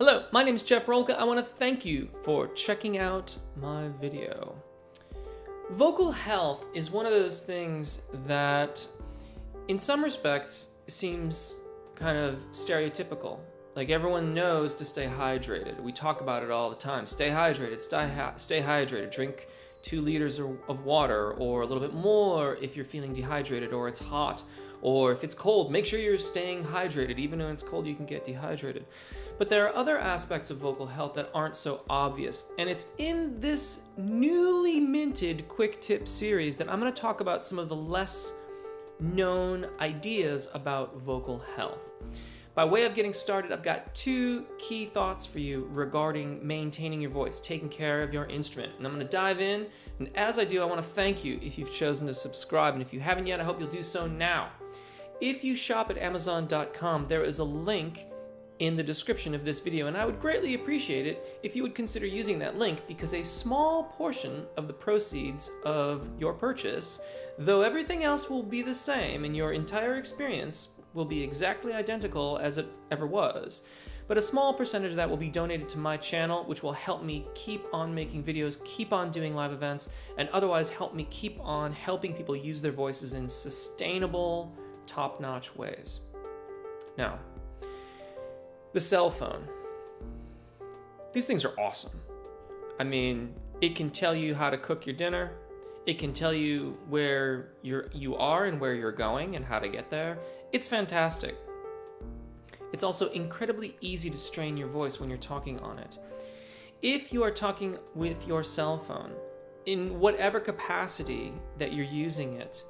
Hello, my name is Jeff Rolka. I want to thank you for checking out my video. Vocal health is one of those things that, in some respects, seems kind of stereotypical. Like everyone knows to stay hydrated. We talk about it all the time. Stay hydrated, stay hydrated. Drink 2 liters of water or a little bit more if you're feeling dehydrated or it's hot. Or if it's cold, make sure you're staying hydrated. Even when it's cold, you can get dehydrated. But there are other aspects of vocal health that aren't so obvious. And it's in this newly minted quick tip series that I'm going to talk about some of the less known ideas about vocal health. By way of getting started, I've got 2 key thoughts for you regarding maintaining your voice, taking care of your instrument. And I'm going to dive in. And as I do, I want to thank you if you've chosen to subscribe. And if you haven't yet, I hope you'll do so now. If you shop at Amazon.com, there is a link in the description of this video, and I would greatly appreciate it if you would consider using that link, because a small portion of the proceeds of your purchase, though everything else will be the same and your entire experience will be exactly identical as it ever was, but a small percentage of that will be donated to my channel, which will help me keep on making videos, keep on doing live events, and otherwise help me keep on helping people use their voices in sustainable, top-notch ways. Now, the cell phone. These things are awesome. I mean, it can tell you how to cook your dinner. It can tell you where you are and where you're going and how to get there. It's fantastic. It's also incredibly easy to strain your voice when you're talking on it. If you are talking with your cell phone, in whatever capacity that you're using it,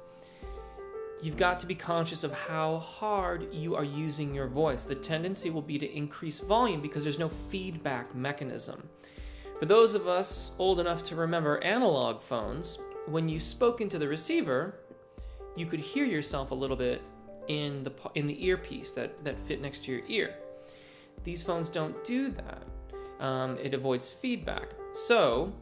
you've got to be conscious of how hard you are using your voice. The tendency will be to increase volume because there's no feedback mechanism. For those of us old enough to remember analog phones, when you spoke into the receiver, you could hear yourself a little bit in the earpiece that fit next to your ear. These phones don't do that. It avoids feedback. So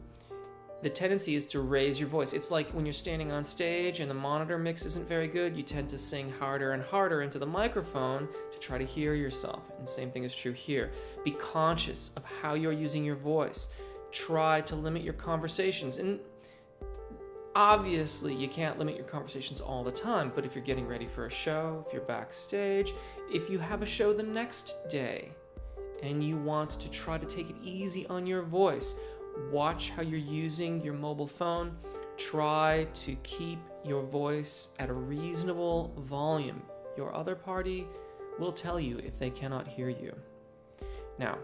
the tendency is to raise your voice. It's like when you're standing on stage and the monitor mix isn't very good, you tend to sing harder and harder into the microphone to try to hear yourself. And the same thing is true here. Be conscious of how you're using your voice. Try to limit your conversations. And obviously, you can't limit your conversations all the time, but if you're getting ready for a show, if you're backstage, if you have a show the next day, and you want to try to take it easy on your voice, watch how you're using your mobile phone. Try to keep your voice at a reasonable volume. Your other party will tell you if they cannot hear you. Now,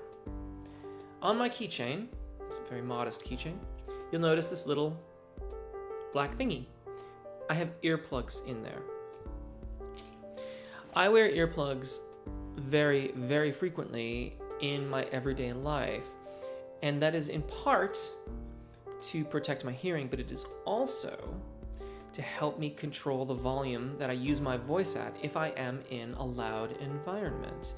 on my keychain, it's a very modest keychain, you'll notice this little black thingy. I have earplugs in there. I wear earplugs very, very frequently in my everyday life. And that is in part to protect my hearing, but it is also to help me control the volume that I use my voice at if I am in a loud environment.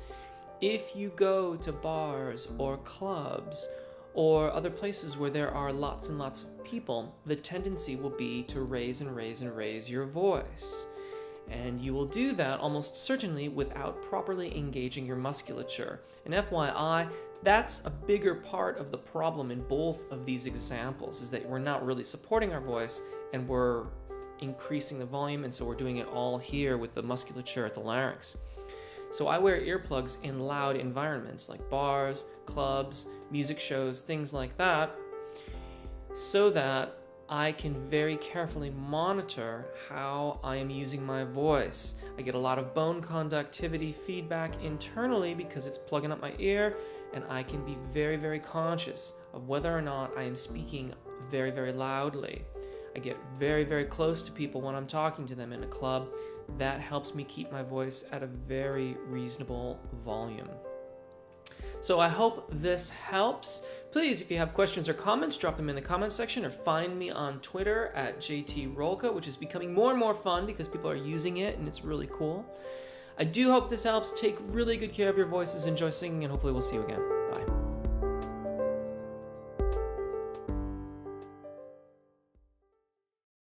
If you go to bars or clubs or other places where there are lots and lots of people, the tendency will be to raise and raise and raise your voice. And you will do that almost certainly without properly engaging your musculature. And FYI, that's a bigger part of the problem in both of these examples, is that we're not really supporting our voice and we're increasing the volume, and so we're doing it all here with the musculature at the larynx. So I wear earplugs in loud environments like bars, clubs, music shows, things like that, so that I can very carefully monitor how I am using my voice. I get a lot of bone conductivity feedback internally because it's plugging up my ear, and I can be very, very conscious of whether or not I am speaking very, very loudly. I get very, very close to people when I'm talking to them in a club. That helps me keep my voice at a very reasonable volume. So I hope this helps. Please, if you have questions or comments, drop them in the comment section or find me on Twitter at JTRolka, which is becoming more and more fun because people are using it and it's really cool. I do hope this helps. Take really good care of your voices, enjoy singing, and hopefully we'll see you again.